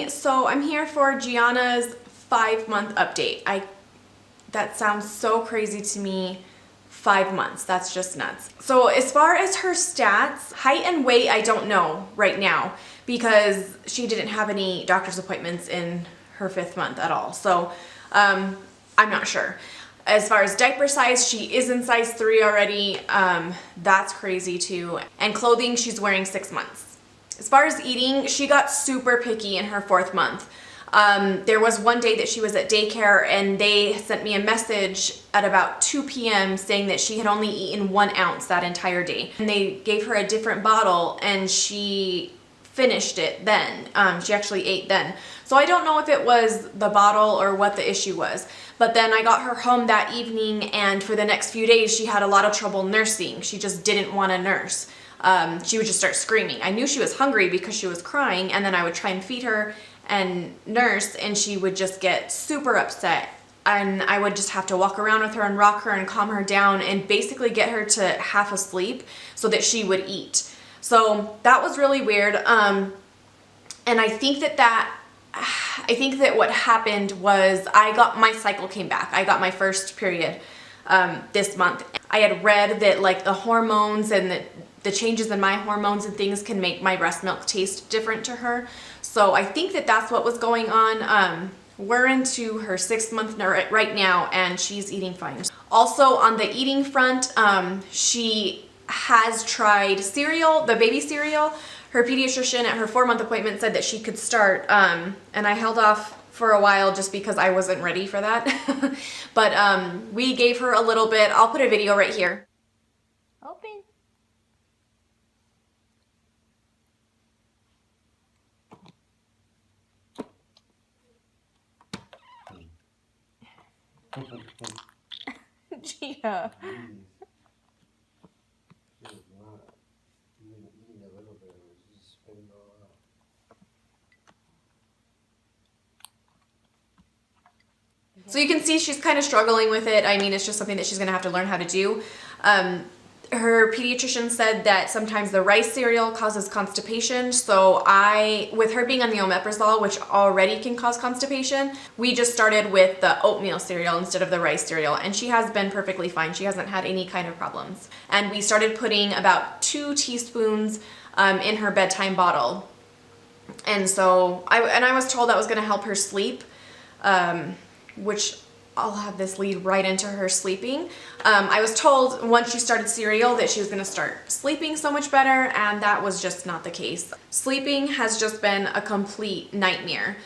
everybody. So I'm here for Gianna's 5-month update. That sounds so crazy to me. 5 months, that's just nuts. So as far as her stats, height and weight, I don't know right now because she didn't have any doctor's appointments in her 5th month at all. So I'm not sure. As far as diaper size, she is in size 3 already. That's crazy too. And clothing, she's wearing 6 months. As far as eating, she got super picky in her 4th month. There was one day that she was at daycare and they sent me a message at about 2 p.m. saying that she had only eaten 1 ounce that entire day. And they gave her a different bottle and she finished it then. She actually ate then. So I don't know if it was the bottle or what the issue was. But then I got her home that evening and for the next few days she had a lot of trouble nursing. She just didn't want to nurse. She would just start screaming. I knew she was hungry because she was crying, and then I would try and feed her and nurse, and she would just get super upset. And I would just have to walk around with her and rock her and calm her down and basically get her to half asleep so that she would eat. So that was really weird. And I think that what happened was my cycle came back. I got my first period this month. I had read that like the hormones and the changes in my hormones and things can make my breast milk taste different to her. So I think that that's what was going on. We're into her 6th month right now and she's eating fine. Also on the eating front, she has tried cereal, the baby cereal. Her pediatrician at her 4-month appointment said that she could start, and I held off for a while just because I wasn't ready for that. But we gave her a little bit. I'll put a video right here. Open. Gia. So you can see she's kind of struggling with it. I mean, it's just something that she's going to have to learn how to do. Her pediatrician said that sometimes the rice cereal causes constipation. So with her being on the omeprazole, which already can cause constipation, we just started with the oatmeal cereal instead of the rice cereal. And she has been perfectly fine. She hasn't had any kind of problems. And we started putting about 2 teaspoons in her bedtime bottle. And so I was told that was going to help her sleep. Which I'll have this lead right into her sleeping. I was told once she started cereal that she was gonna start sleeping so much better, and that was just not the case. Sleeping has just been a complete nightmare.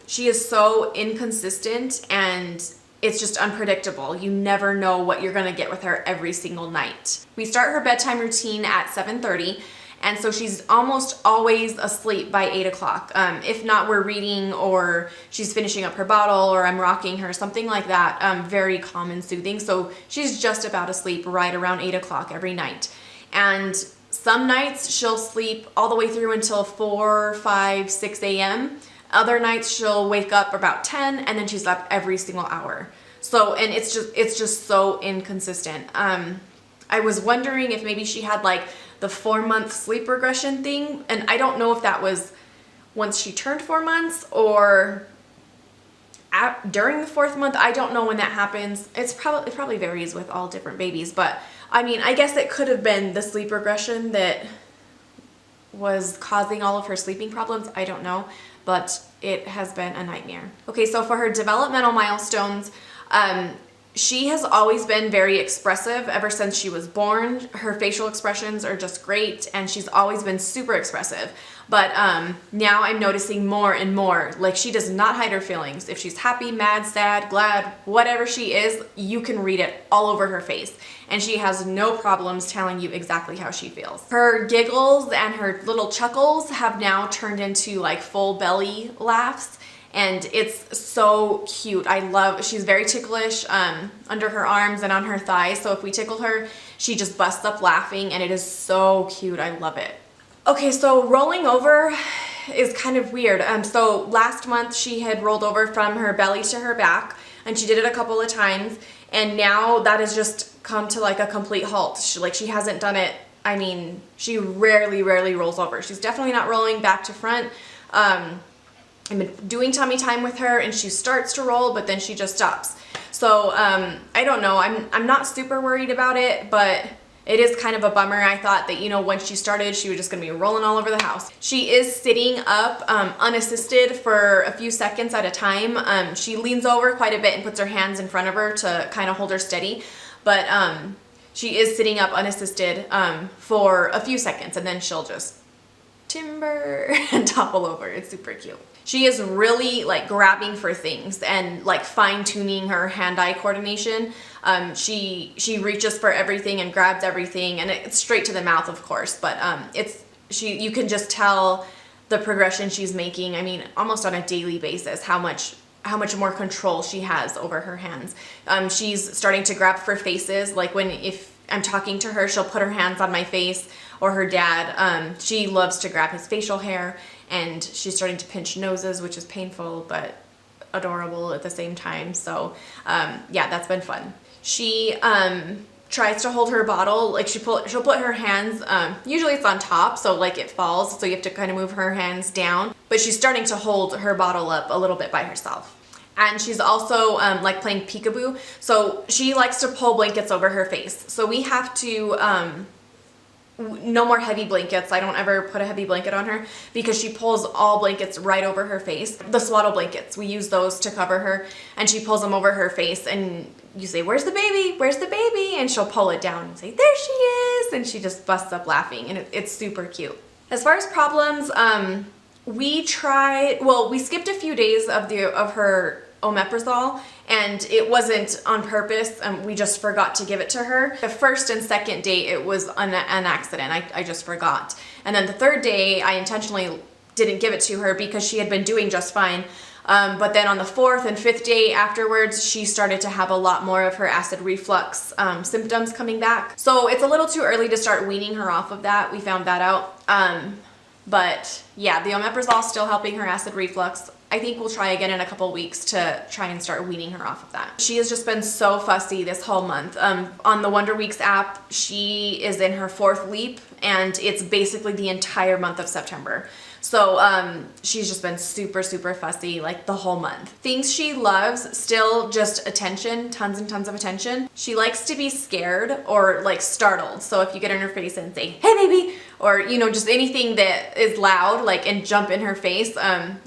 She is so inconsistent and it's just unpredictable. You never know what you're gonna get with her every single night. We start her bedtime routine at 7:30. And so she's almost always asleep by 8 o'clock. If not, we're reading or she's finishing up her bottle or I'm rocking her, something like that. Very calm and soothing. So she's just about asleep right around 8 o'clock every night. And some nights she'll sleep all the way through until 4, 5, 6 a.m. Other nights she'll wake up about 10 and then she's up every single hour. So, and it's just so inconsistent. I was wondering if maybe she had like the 4-month sleep regression thing, and I don't know if that was once she turned 4 months or during the 4th month. I don't know when that happens. It probably varies with all different babies, but I mean, I guess it could have been the sleep regression that was causing all of her sleeping problems. I don't know, but it has been a nightmare. Okay, so for her developmental milestones, she has always been very expressive ever since she was born. Her facial expressions are just great and she's always been super expressive. But now I'm noticing more and more, like she does not hide her feelings. If she's happy, mad, sad, glad, whatever she is, you can read it all over her face. And she has no problems telling you exactly how she feels. Her giggles and her little chuckles have now turned into like full belly laughs. And it's so cute. She's very ticklish under her arms and on her thighs. So if we tickle her, she just busts up laughing and it is so cute. I love it. Okay, so rolling over is kind of weird. So last month she had rolled over from her belly to her back and she did it a couple of times. And now that has just come to like a complete halt. She hasn't done it. I mean, she rarely rolls over. She's definitely not rolling back to front. I've been doing tummy time with her and she starts to roll, but then she just stops. So I don't know, I'm not super worried about it, but it is kind of a bummer. I thought that, you know, once she started, she was just gonna be rolling all over the house. She is sitting up unassisted for a few seconds at a time. She leans over quite a bit and puts her hands in front of her to kind of hold her steady, but she is sitting up unassisted for a few seconds, and then she'll just timber and topple over. It's super cute. She is really like grabbing for things and like fine-tuning her hand-eye coordination. She reaches for everything and grabs everything, and it's straight to the mouth, of course, but you can just tell the progression she's making. I mean, almost on a daily basis, how much more control she has over her hands. She's starting to grab for faces, like if I'm talking to her, she'll put her hands on my face, or her dad. She loves to grab his facial hair, and she's starting to pinch noses, which is painful but adorable at the same time. So yeah, that's been fun. She tries to hold her bottle, like she'll put her hands, usually it's on top, so like it falls, so you have to kind of move her hands down, but she's starting to hold her bottle up a little bit by herself. And she's also like playing peekaboo, so she likes to pull blankets over her face. So we have to, no more heavy blankets. I don't ever put a heavy blanket on her because she pulls all blankets right over her face. The swaddle blankets, we use those to cover her, and she pulls them over her face, and you say, "Where's the baby? Where's the baby?" And she'll pull it down and say, "There she is," and she just busts up laughing, and it's super cute. As far as problems, we skipped a few days of her omeprazole, and it wasn't on purpose. We just forgot to give it to her. The first and second day, it was an accident. I just forgot. And then the third day, I intentionally didn't give it to her because she had been doing just fine. But then on the fourth and fifth day afterwards, she started to have a lot more of her acid reflux symptoms coming back. So it's a little too early to start weaning her off of that. We found that out. But yeah, the omeprazole is still helping her acid reflux. I think we'll try again in a couple weeks to try and start weaning her off of that. She has just been so fussy this whole month. On the Wonder Weeks app, she is in her 4th leap, and it's basically the entire month of September. So she's just been super, super fussy like the whole month. Things she loves, still just attention, tons and tons of attention. She likes to be scared or like startled. So if you get in her face and say, "Hey baby," or you know, just anything that is loud, like, and jump in her face,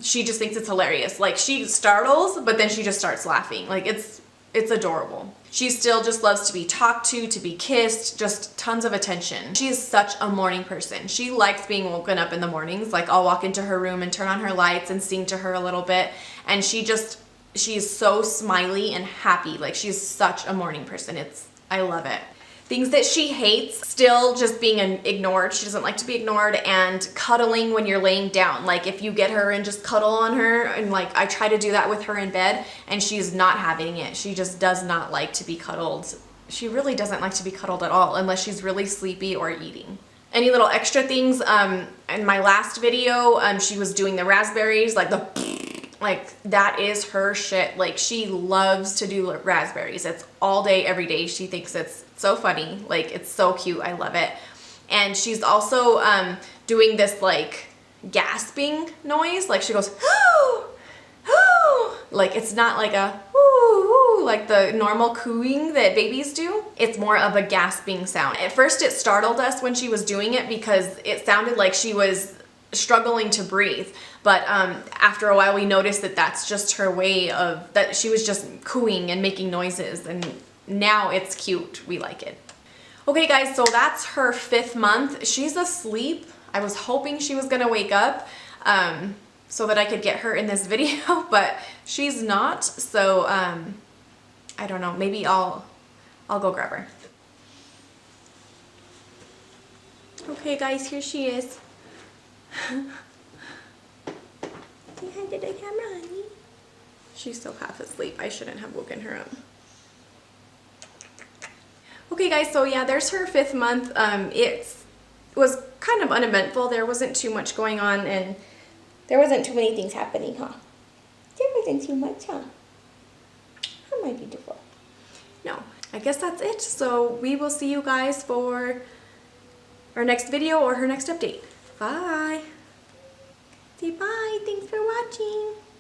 she just thinks it's hilarious. Like she startles, but then she just starts laughing. Like it's adorable. She still just loves to be talked to be kissed, just tons of attention. She is such a morning person. She likes being woken up in the mornings. Like I'll walk into her room and turn on her lights and sing to her a little bit. And she's so smiley and happy. Like she's such a morning person. I love it. Things that she hates, still just being ignored. She doesn't like to be ignored, and cuddling when you're laying down. Like if you get her and just cuddle on her, and like I try to do that with her in bed, and she's not having it. She just does not like to be cuddled. She really doesn't like to be cuddled at all unless she's really sleepy or eating. Any little extra things, in my last video, she was doing the raspberries, like that is her shit. Like she loves to do raspberries. It's all day, every day. She thinks it's so funny. Like it's so cute. I love it. And she's also doing this like gasping noise. Like she goes, "Whoo, whoo." Like it's not like a whoo, whoo, like the normal cooing that babies do. It's more of a gasping sound. At first it startled us when she was doing it because it sounded like she was struggling to breathe, but after a while we noticed that that's just her way of, that she was just cooing and making noises, and now it's cute. We like it. Okay guys, so that's her 5th month. She's asleep. I was hoping she was gonna wake up so that I could get her in this video, but she's not, so I don't know, maybe I'll go grab her. Okay guys, here she is. Say hi to the camera, honey. She's still half asleep. I shouldn't have woken her up. Okay guys, so yeah, there's her 5th month. It was kind of uneventful. There wasn't too much going on, and there wasn't too many things happening, huh? There wasn't too much, huh? Oh, my beautiful. No, I guess that's it. So we will see you guys for our next video or her next update. Bye. Say bye. Thanks for watching. watching.